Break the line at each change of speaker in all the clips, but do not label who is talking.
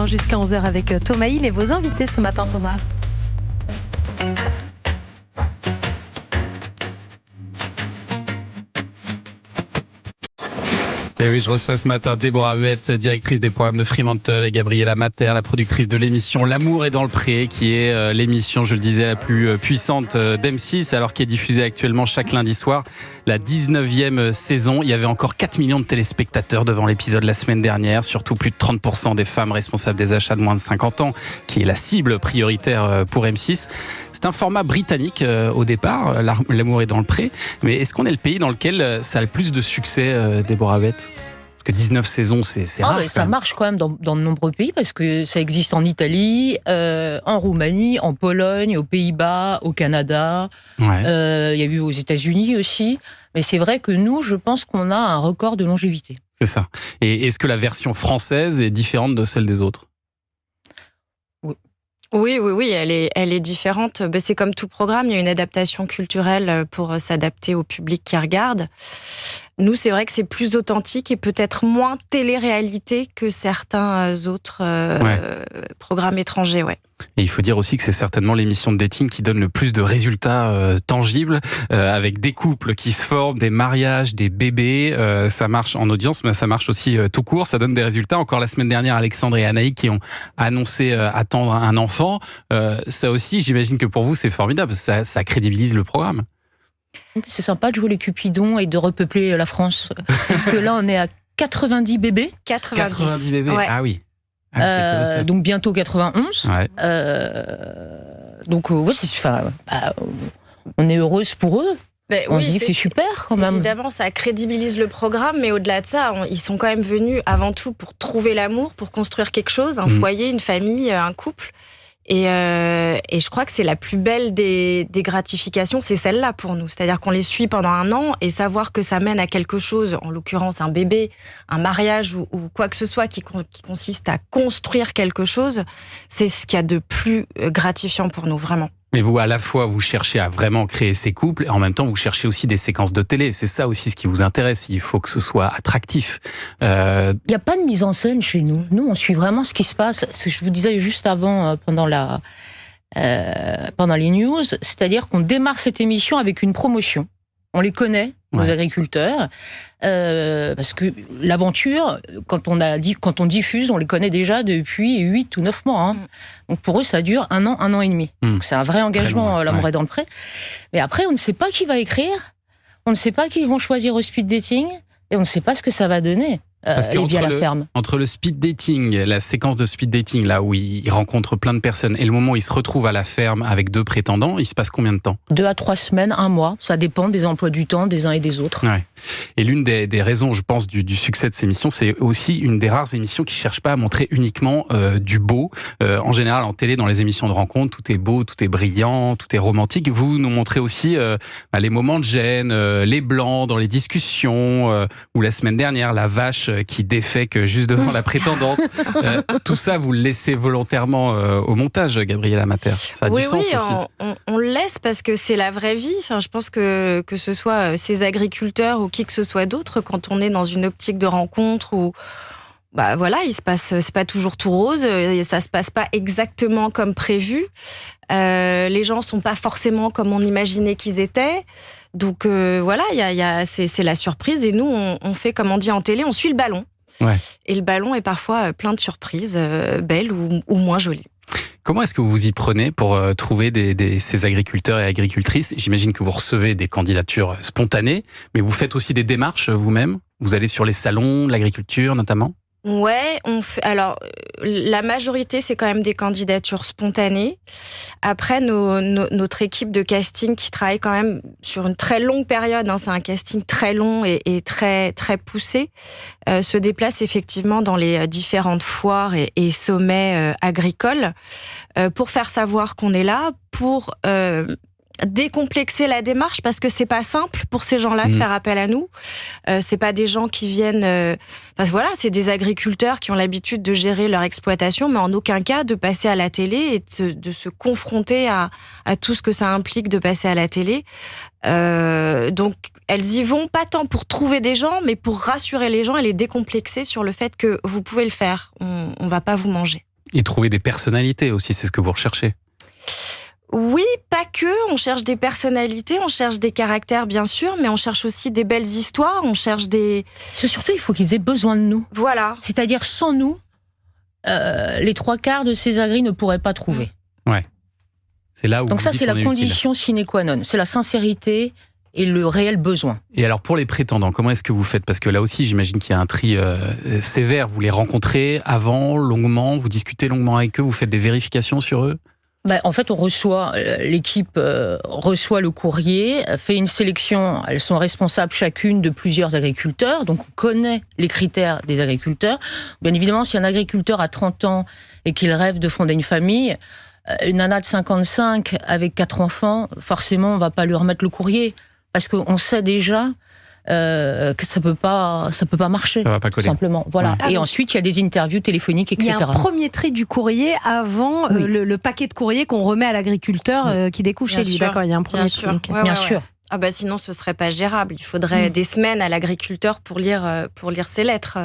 instant jusqu'à 11h avec Thomas Hill et vos invités ce matin, Thomas.
Et oui, je reçois ce matin Déborah Huette, directrice des programmes de Fremantle, et Gabriela Mater, la productrice de l'émission L'amour est dans le pré, qui est l'émission, je le disais, la plus puissante d'M6, alors qui est diffusée actuellement chaque lundi soir, la 19e saison. Il y avait encore 4 millions de téléspectateurs devant l'épisode la semaine dernière, surtout plus de 30% des femmes responsables des achats de moins de 50 ans, qui est la cible prioritaire pour M6. C'est un format britannique au départ, L'amour est dans le pré, mais est-ce qu'on est le pays dans lequel ça a le plus de succès, Déborah Huette ? Parce que 19 saisons, c'est rare.
Ça marche quand même dans de nombreux pays, parce que ça existe en Italie, en Roumanie, en Pologne, aux Pays-Bas, au Canada.
Ouais.
Il y a eu aux États-Unis aussi. Mais c'est vrai que nous, je pense qu'on a un record de longévité.
C'est ça. Et est-ce que la version française est différente de celle des autres ?
Oui, elle est différente. C'est comme tout programme, il y a une adaptation culturelle pour s'adapter au public qui regarde. Nous, c'est vrai que c'est plus authentique et peut-être moins télé-réalité que certains autres programmes étrangers, ouais.
Et il faut dire aussi que c'est certainement l'émission de dating qui donne le plus de résultats tangibles, avec des couples qui se forment, des mariages, des bébés. Ça marche en audience, mais ça marche aussi tout court. Ça donne des résultats. Encore la semaine dernière, Alexandre et Anaïk qui ont annoncé attendre un enfant. Ça aussi, j'imagine que pour vous, c'est formidable. Ça crédibilise le programme.
C'est sympa de jouer les Cupidons et de repeupler la France. Parce que là, on est à 90 bébés.
90
bébés,
ouais.
Ah oui.
Donc bientôt 91.
Ouais.
Donc on est heureuse pour eux. On se dit que c'est super quand même.
Évidemment, ça crédibilise le programme, mais au-delà de ça, ils sont quand même venus avant tout pour trouver l'amour, pour construire quelque chose, un foyer, une famille, un couple. Et je crois que c'est la plus belle des gratifications, c'est celle-là pour nous. C'est-à-dire qu'on les suit pendant un an et savoir que ça mène à quelque chose, en l'occurrence un bébé, un mariage ou quoi que ce soit qui consiste à construire quelque chose, c'est ce qu'il y a de plus gratifiant pour nous, vraiment.
Mais vous, à la fois, vous cherchez à vraiment créer ces couples et en même temps, vous cherchez aussi des séquences de télé. C'est ça aussi ce qui vous intéresse. Il faut que ce soit attractif.
Il n'y a pas de mise en scène chez nous. Nous, on suit vraiment ce qui se passe. Ce que je vous disais juste avant, pendant les news, c'est-à-dire qu'on démarre cette émission avec une promotion. On les connaît, nos agriculteurs, parce que l'aventure, quand on diffuse, on les connaît déjà depuis 8 ou 9 mois. Hein. Donc pour eux, ça dure un an et demi. Donc c'est un vrai engagement, L'amour est dans le pré. Mais après, on ne sait pas qui va écrire, on ne sait pas qui ils vont choisir au speed dating, et on ne sait pas ce que ça va donner.
Parce entre le speed dating, la séquence de speed dating, là où il rencontre plein de personnes, et le moment où il se retrouve à la ferme avec 2 prétendants, il se passe combien de temps ?
2 à 3 semaines, 1 mois. Ça dépend des emplois du temps des uns et des autres.
Ouais. Et l'une des raisons, je pense, du succès de ces émissions, c'est aussi une des rares émissions qui ne cherchent pas à montrer uniquement du beau. En général, en télé, dans les émissions de rencontres, tout est beau, tout est brillant, tout est romantique. Vous nous montrez aussi les moments de gêne, les blancs dans les discussions, ou la semaine dernière, la vache qui défèque juste devant la prétendante. Tout ça, vous le laissez volontairement au montage, Gabriela Mater. Ça a du sens aussi.
On le laisse parce que c'est la vraie vie. Enfin, je pense que ce soit ces agriculteurs ou qui que ce soit d'autre, quand on est dans une optique de rencontre où c'est pas toujours tout rose, ça se passe pas exactement comme prévu. Les gens sont pas forcément comme on imaginait qu'ils étaient. Donc c'est la surprise et nous on fait comme on dit en télé, on suit le ballon.
Ouais.
Et le ballon est parfois plein de surprises, belles ou moins jolies.
Comment est-ce que vous vous y prenez pour trouver ces agriculteurs et agricultrices ? J'imagine que vous recevez des candidatures spontanées, mais vous faites aussi des démarches vous-même ? Vous allez sur les salons de l'agriculture notamment ?
Ouais, alors la majorité c'est quand même des candidatures spontanées. Après notre équipe de casting qui travaille quand même sur une très longue période, c'est un casting très long et très très poussé, se déplace effectivement dans les différentes foires et sommets agricoles pour faire savoir qu'on est là, pour décomplexer la démarche parce que c'est pas simple pour ces gens-là de faire appel à nous. C'est pas des gens qui viennent. C'est des agriculteurs qui ont l'habitude de gérer leur exploitation, mais en aucun cas de passer à la télé et de se confronter à tout ce que ça implique de passer à la télé. Donc elles y vont pas tant pour trouver des gens, mais pour rassurer les gens et les décomplexer sur le fait que vous pouvez le faire. On va pas vous manger.
Et trouver des personnalités aussi, c'est ce que vous recherchez.
Oui, pas que. On cherche des personnalités, on cherche des caractères, bien sûr, mais on cherche aussi des belles histoires, on cherche des...
Surtout, il faut qu'ils aient besoin de nous.
Voilà.
C'est-à-dire, sans nous, les 3/4 de ces agris ne pourraient pas trouver.
Ouais. C'est là où
Donc
vous
ça,
dites
c'est la
on est
condition sine qua non. C'est la sincérité et le réel besoin.
Et alors, pour les prétendants, comment est-ce que vous faites? Parce que là aussi, j'imagine qu'il y a un tri sévère. Vous les rencontrez avant, longuement, vous discutez longuement avec eux, vous faites des vérifications sur eux?
En fait, l'équipe reçoit le courrier, fait une sélection. Elles sont responsables chacune de plusieurs agriculteurs, donc on connaît les critères des agriculteurs. Bien évidemment, si un agriculteur a 30 ans et qu'il rêve de fonder une famille, une nana de 55 avec 4 enfants, forcément, on va pas lui remettre le courrier parce qu'on sait déjà que ça peut pas marcher.
Ça va pas coller.
Tout simplement. Voilà.
Ouais.
Et ensuite, il y a des interviews téléphoniques, etc.
Il y a un premier tri du courrier avant
Oui.
le paquet de courrier qu'on remet à l'agriculteur qui découvre
Bien
chez lui.
sûr.
D'accord, il y a un premier
Bien
tri.
sûr.
ok.
Ouais,
Bien
ouais,
sûr.
ouais. Ah bah sinon, ce serait pas gérable. Il faudrait des semaines à l'agriculteur pour lire ces lettres.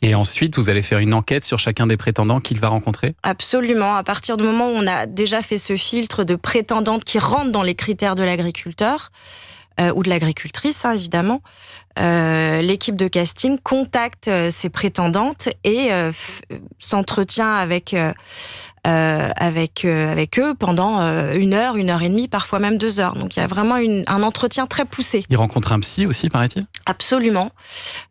Et ensuite, vous allez faire une enquête sur chacun des prétendants qu'il va rencontrer?
Absolument. À partir du moment où on a déjà fait ce filtre de prétendantes qui rentrent dans les critères de l'agriculteur, ou de l'agricultrice, hein, évidemment, l'équipe de casting contacte ces prétendantes et s'entretient avec eux pendant 1 heure, 1 heure et demie, parfois même 2 heures. Donc il y a vraiment un entretien très poussé.
Il rencontre un psy aussi, paraît-il?
Absolument.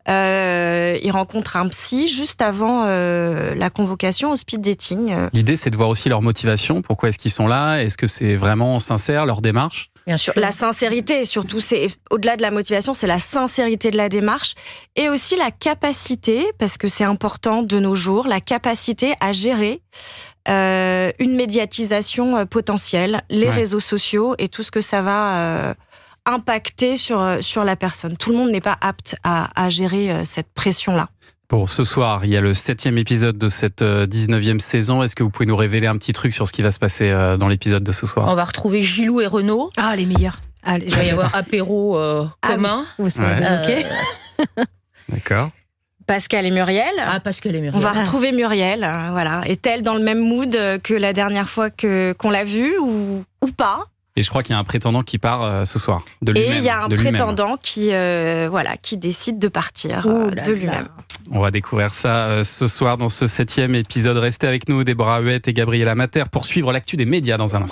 Il rencontre un psy juste avant la convocation au speed dating.
L'idée, c'est de voir aussi leur motivation. Pourquoi est-ce qu'ils sont là? Est-ce que c'est vraiment sincère, leur démarche?
Bien sûr.
La sincérité, surtout, c'est au-delà de la motivation, c'est la sincérité de la démarche et aussi la capacité, parce que c'est important de nos jours, la capacité à gérer une médiatisation potentielle, les réseaux sociaux et tout ce que ça va impacter sur la personne. Tout le monde n'est pas apte à gérer cette pression-là.
Pour ce soir, il y a le 7e épisode de cette 19e saison. Est-ce que vous pouvez nous révéler un petit truc sur ce qui va se passer dans l'épisode de ce soir?
On va retrouver Gilou et Renaud.
Ah, les meilleurs. Allez,
Il va y avoir apéro commun.
Vous savez,
Ouais.
ok.
D'accord.
Pascal et Muriel.
Ah, parce qu'elle est Muriel.
On va retrouver Muriel. Voilà. Est-elle dans le même mood que la dernière fois qu'on l'a vue ou pas?
Et je crois qu'il y a un prétendant qui part ce soir, de lui-même.
Et il y a un
de lui-même.
prétendant qui décide de partir
Oh là
de
là.
lui-même.
On va découvrir ça ce soir dans ce 7e épisode. Restez avec nous, Déborah Huette et Gabriela Mater, pour suivre l'actu des médias dans un instant.